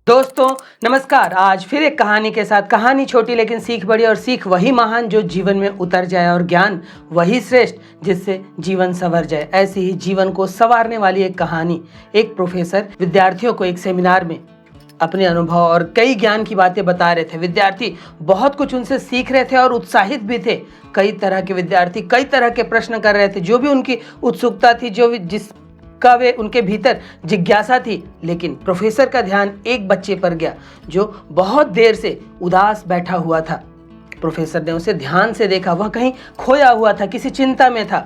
दोस्तों नमस्कार। आज फिर एक कहानी के साथ। कहानी छोटी लेकिन सीख बड़ी, और सीख वही महान जो जीवन में उतर जाए, और ज्ञान वही श्रेष्ठ जिससे जीवन संवर जाए। ऐसी ही जीवन को संवारने वाली एक कहानी। एक प्रोफेसर विद्यार्थियों को एक सेमिनार में अपने अनुभव और कई ज्ञान की बातें बता रहे थे। विद्यार्थी बहुत कुछ उनसे सीख रहे थे और उत्साहित भी थे। कई तरह के विद्यार्थी कई तरह के प्रश्न कर रहे थे, जो भी उनकी उत्सुकता थी, जो भी जिसका वे उनके भीतर जिज्ञासा थी। लेकिन प्रोफेसर का ध्यान एक बच्चे पर गया जो बहुत देर से उदास बैठा हुआ था। प्रोफेसर ने उसे ध्यान से देखा। वह कहीं खोया हुआ था, किसी चिंता में था।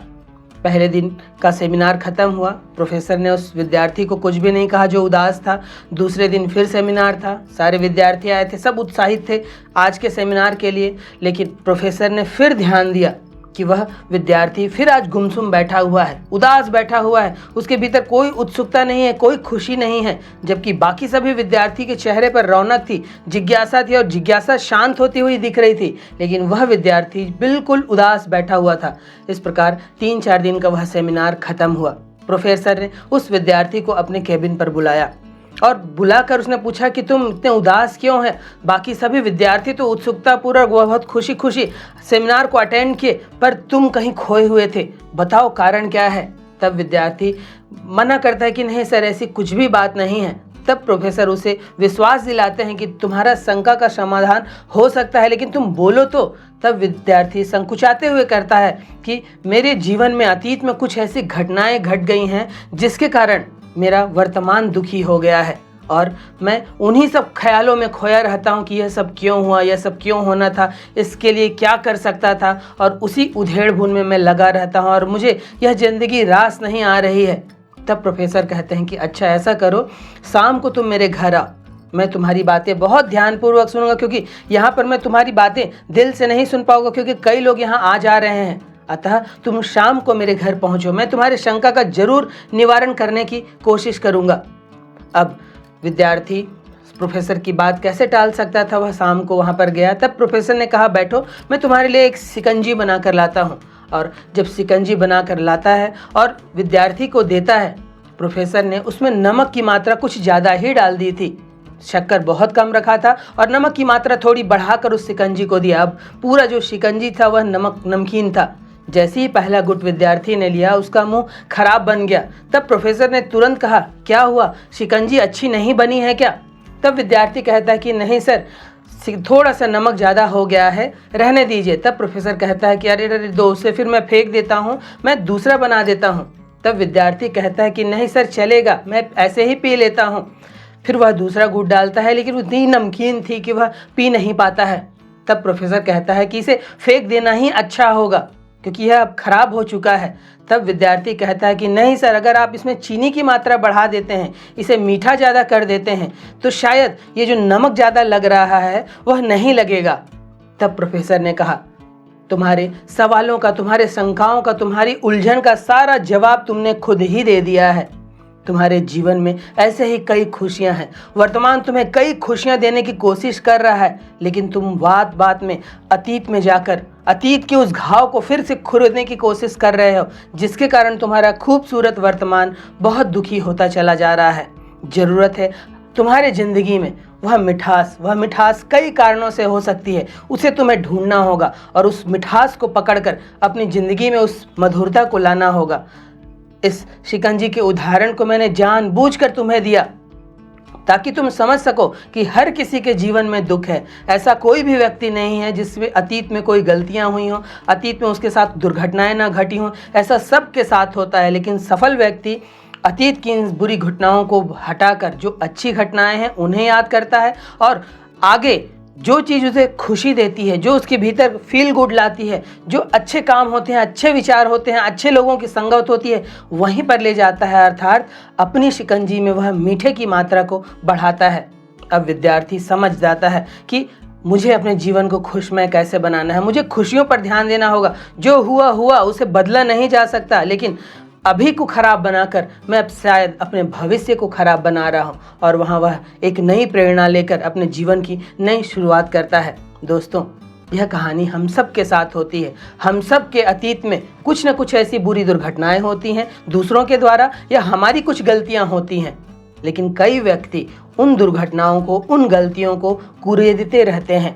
पहले दिन का सेमिनार खत्म हुआ। प्रोफेसर ने उस विद्यार्थी को कुछ भी नहीं कहा जो उदास था। दूसरे दिन फिर सेमिनार था। सारे विद्यार्थी आए थे, सब उत्साहित थे आज के सेमिनार के लिए। लेकिन प्रोफेसर ने फिर ध्यान दिया कि वह विद्यार्थी फिर आज गुमसुम बैठा हुआ है, उदास बैठा हुआ है। उसके भीतर कोई उत्सुकता नहीं है, कोई खुशी नहीं है। जबकि बाकी सभी विद्यार्थी के चेहरे पर रौनक थी, जिज्ञासा थी, और जिज्ञासा शांत होती हुई दिख रही थी। लेकिन वह विद्यार्थी बिल्कुल उदास बैठा हुआ था। इस प्रकार 3-4 दिन का वह सेमिनार खत्म हुआ। प्रोफेसर ने उस विद्यार्थी को अपने केबिन पर बुलाया और बुलाकर उसने पूछा कि तुम इतने उदास क्यों हैं? बाकी सभी विद्यार्थी तो उत्सुकतापूर्वक, बहुत खुशी खुशी सेमिनार को अटेंड किए, पर तुम कहीं खोए हुए थे। बताओ कारण क्या है? तब विद्यार्थी मना करता है कि नहीं सर, ऐसी कुछ भी बात नहीं है। तब प्रोफेसर उसे विश्वास दिलाते हैं कि तुम्हारा शंका का समाधान हो सकता है, लेकिन तुम बोलो तो। तब विद्यार्थी संकुचाते हुए कहता है कि मेरे जीवन में अतीत में कुछ ऐसी घटनाएं घट गई हैं जिसके कारण मेरा वर्तमान दुखी हो गया है, और मैं उन्हीं सब ख्यालों में खोया रहता हूँ कि यह सब क्यों हुआ, यह सब क्यों होना था, इसके लिए क्या कर सकता था, और उसी उधेड़-बुन में मैं लगा रहता हूँ और मुझे यह ज़िंदगी रास नहीं आ रही है। तब प्रोफेसर कहते हैं कि अच्छा ऐसा करो, शाम को तुम मेरे घर आओ। मैं तुम्हारी बातें बहुत ध्यानपूर्वक सुनूंगा, क्योंकि यहाँ पर मैं तुम्हारी बातें दिल से नहीं सुन पाऊंगा, क्योंकि कई लोग यहाँ आ जा रहे हैं। अतः तुम शाम को मेरे घर पहुंचो, मैं तुम्हारे शंका का जरूर निवारण करने की कोशिश करूंगा। अब विद्यार्थी प्रोफेसर की बात कैसे टाल सकता था? वह शाम को वहां पर गया। तब प्रोफेसर ने कहा बैठो, मैं तुम्हारे लिए एक शिकंजी बना कर लाता हूं। और जब शिकंजी बना कर लाता है और विद्यार्थी को देता है, प्रोफेसर ने उसमें नमक की मात्रा कुछ ज़्यादा ही डाल दी थी। शक्कर बहुत कम रखा था और नमक की मात्रा थोड़ी बढ़ाकर उस शिकंजी को दिया। अब पूरा जो शिकंजी था वह नमकीन था। जैसे ही पहला गुट विद्यार्थी ने लिया, उसका मुंह खराब बन गया। तब प्रोफेसर ने तुरंत कहा, क्या हुआ, शिकंजी अच्छी नहीं बनी है क्या? तब विद्यार्थी कहता है कि नहीं सर, थोड़ा सा नमक ज़्यादा हो गया है, रहने दीजिए। तब प्रोफेसर कहता है कि अरे दो, उसे फिर मैं फेंक देता हूँ, मैं दूसरा बना देता हूँ। तब विद्यार्थी कहता है कि नहीं सर चलेगा, मैं ऐसे ही पी लेता हूँ। फिर वह दूसरा घूंट डालता है, लेकिन उतनी नमकीन थी कि वह पी नहीं पाता है। तब प्रोफेसर कहता है कि इसे फेंक देना ही अच्छा होगा, क्योंकि यह अब खराब हो चुका है। तब विद्यार्थी कहता है कि नहीं सर, अगर आप इसमें चीनी की मात्रा बढ़ा देते हैं, इसे मीठा ज़्यादा कर देते हैं, तो शायद ये जो नमक ज़्यादा लग रहा है वह नहीं लगेगा। तब प्रोफेसर ने कहा, तुम्हारे सवालों का, तुम्हारे शंकाओं का, तुम्हारी उलझन का सारा जवाब तुमने खुद ही दे दिया है। तुम्हारे जीवन में ऐसे ही कई खुशियां हैं। वर्तमान तुम्हें कई खुशियां देने की कोशिश कर रहा है, लेकिन तुम बात बात में अतीत में जाकर अतीत के उस घाव को फिर से खुरदने की कोशिश कर रहे हो, जिसके कारण तुम्हारा खूबसूरत वर्तमान बहुत दुखी होता चला जा रहा है। जरूरत है तुम्हारे जिंदगी में वह मिठास कई कारणों से हो सकती है। उसे तुम्हें ढूंढना होगा और उस मिठास को पकड़कर अपनी जिंदगी में उस मधुरता को लाना होगा। इस शिकंजी के उदाहरण को मैंने जानबूझकर तुम्हें दिया ताकि तुम समझ सको कि हर किसी के जीवन में दुख है। ऐसा कोई भी व्यक्ति नहीं है जिसमें अतीत में कोई गलतियां हुई हों, अतीत में उसके साथ दुर्घटनाएं ना घटी हों। ऐसा सबके साथ होता है, लेकिन सफल व्यक्ति अतीत की इन बुरी घटनाओं को हटाकर जो अच्छी घटनाएं हैं उन्हें याद करता है, और आगे जो चीज़ उसे खुशी देती है, जो उसके भीतर फील गुड लाती है, जो अच्छे काम होते हैं, अच्छे विचार होते हैं, अच्छे लोगों की संगत होती है, वहीं पर ले जाता है। अर्थात अपनी शिकंजी में वह मीठे की मात्रा को बढ़ाता है। अब विद्यार्थी समझ जाता है कि मुझे अपने जीवन को खुशमय कैसे बनाना है, मुझे खुशियों पर ध्यान देना होगा। जो हुआ उसे बदला नहीं जा सकता, लेकिन अभी को खराब बनाकर मैं अब शायद अपने भविष्य को खराब बना रहा हूँ। और वहाँ वह एक नई प्रेरणा लेकर अपने जीवन की नई शुरुआत करता है। दोस्तों, यह कहानी हम सब के साथ होती है। हम सब के अतीत में कुछ न कुछ ऐसी बुरी दुर्घटनाएं होती हैं, दूसरों के द्वारा या हमारी कुछ गलतियां होती हैं। लेकिन कई व्यक्ति उन दुर्घटनाओं को, उन गलतियों को कुरेदते रहते हैं।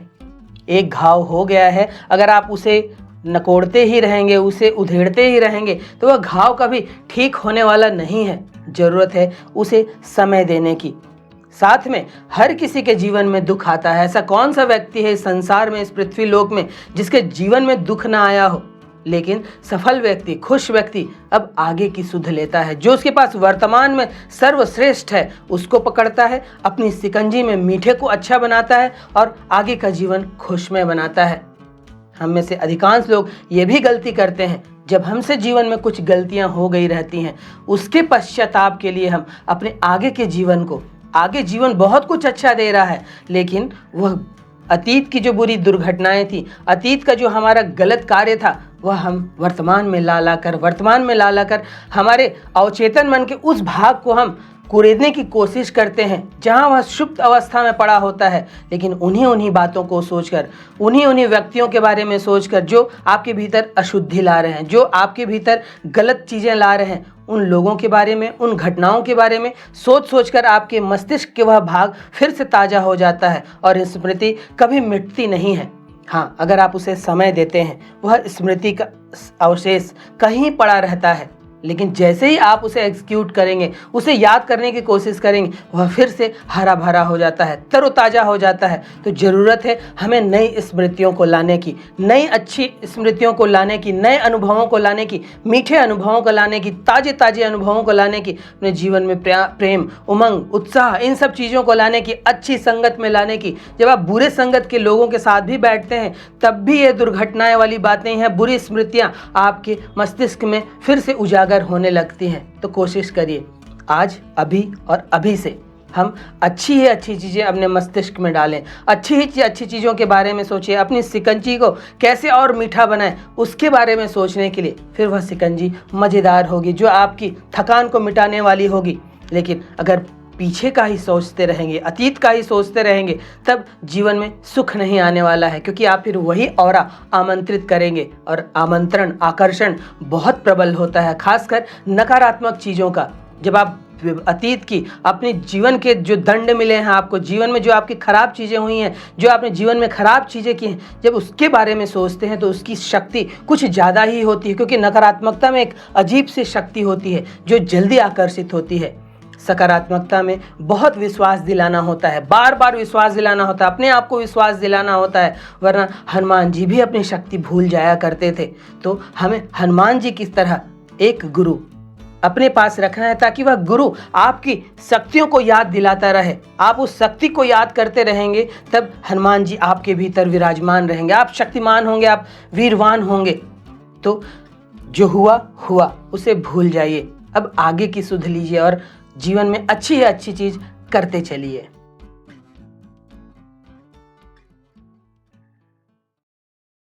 एक घाव हो गया है, अगर आप उसे नकोड़ते ही रहेंगे, उसे उधेड़ते ही रहेंगे, तो वह घाव कभी ठीक होने वाला नहीं है। जरूरत है उसे समय देने की। साथ में हर किसी के जीवन में दुख आता है। ऐसा कौन सा व्यक्ति है इस संसार में, इस पृथ्वी लोक में, जिसके जीवन में दुख ना आया हो? लेकिन सफल व्यक्ति, खुश व्यक्ति अब आगे की सुध लेता है। जो उसके पास वर्तमान में सर्वश्रेष्ठ है उसको पकड़ता है, अपनी शिकंजी में मीठे को अच्छा बनाता है और आगे का जीवन खुशमय बनाता है। हम में से अधिकांश लोग ये भी गलती करते हैं, जब हमसे जीवन में कुछ गलतियां हो गई रहती हैं, उसके पश्चाताप के लिए हम अपने आगे के जीवन को, आगे जीवन बहुत कुछ अच्छा दे रहा है, लेकिन वह अतीत की जो बुरी दुर्घटनाएं थी, अतीत का जो हमारा गलत कार्य था, वह हम वर्तमान में ला लाकर हमारे अवचेतन मन के उस भाग को हम कुरेदने की कोशिश करते हैं जहां वह सुप्त अवस्था में पड़ा होता है। लेकिन उन्हीं बातों को सोचकर, उन्हीं व्यक्तियों के बारे में सोचकर जो आपके भीतर अशुद्धि ला रहे हैं, जो आपके भीतर गलत चीज़ें ला रहे हैं, उन लोगों के बारे में, उन घटनाओं के बारे में सोचकर आपके मस्तिष्क के वह भाग फिर से ताज़ा हो जाता है और स्मृति कभी मिटती नहीं है। हाँ, अगर आप उसे समय देते हैं, वह स्मृति का अवशेष कहीं पड़ा रहता है, लेकिन जैसे ही आप उसे एग्जीक्यूट करेंगे, उसे याद करने की कोशिश करेंगे, वह फिर से हरा भरा हो जाता है, तरोताज़ा हो जाता है। तो ज़रूरत है हमें नई स्मृतियों को लाने की, नई अच्छी स्मृतियों को लाने की, नए अनुभवों को लाने की, मीठे अनुभवों को लाने की, ताज़े अनुभवों को लाने की, अपने जीवन में प्रेम, उमंग, उत्साह, इन सब चीज़ों को लाने की, अच्छी संगत में लाने की। जब आप बुरे संगत के लोगों के साथ भी बैठते हैं, तब भी ये दुर्घटनाएं वाली बातें हैं, बुरी स्मृतियाँ आपके मस्तिष्क में फिर से उजागर होने लगती हैं। तो कोशिश करिए आज, अभी और अभी से हम अच्छी चीज़ें अपने मस्तिष्क में डालें, अच्छी चीज़ों के बारे में सोचिए, अपनी शिकंजी को कैसे और मीठा बनाएं उसके बारे में सोचने के लिए फिर वह शिकंजी मज़ेदार होगी, जो आपकी थकान को मिटाने वाली होगी। लेकिन अगर पीछे का ही सोचते रहेंगे, अतीत का ही सोचते रहेंगे, तब जीवन में सुख नहीं आने वाला है, क्योंकि आप फिर वही ऑरा आमंत्रित करेंगे और आमंत्रण, आकर्षण बहुत प्रबल होता है, खासकर नकारात्मक चीज़ों का। जब आप अतीत की, अपने जीवन के जो दंड मिले हैं आपको, जीवन में जो आपकी खराब चीज़ें हुई हैं, जो आपने जीवन में खराब चीज़ें की हैं, जब उसके बारे में सोचते हैं तो उसकी शक्ति कुछ ज़्यादा ही होती है, क्योंकि नकारात्मकता में एक अजीब सी शक्ति होती है जो जल्दी आकर्षित होती है। सकारात्मकता में बहुत विश्वास दिलाना होता है, बार बार विश्वास दिलाना होता है, अपने आप को विश्वास दिलाना होता है, वरना हनुमान जी भी अपनी शक्ति भूल जाया करते थे। तो हमें हनुमान जी की तरह एक गुरु अपने पास रखना है, ताकि वह गुरु आपकी शक्तियों को याद दिलाता रहे। आप उस शक्ति को याद करते रहेंगे, तब हनुमान जी आपके भीतर विराजमान रहेंगे, आप शक्तिमान होंगे, आप वीरवान होंगे। तो जो हुआ उसे भूल जाइए, अब आगे की सुध लीजिए और जीवन में अच्छी चीज़ करते चलिए।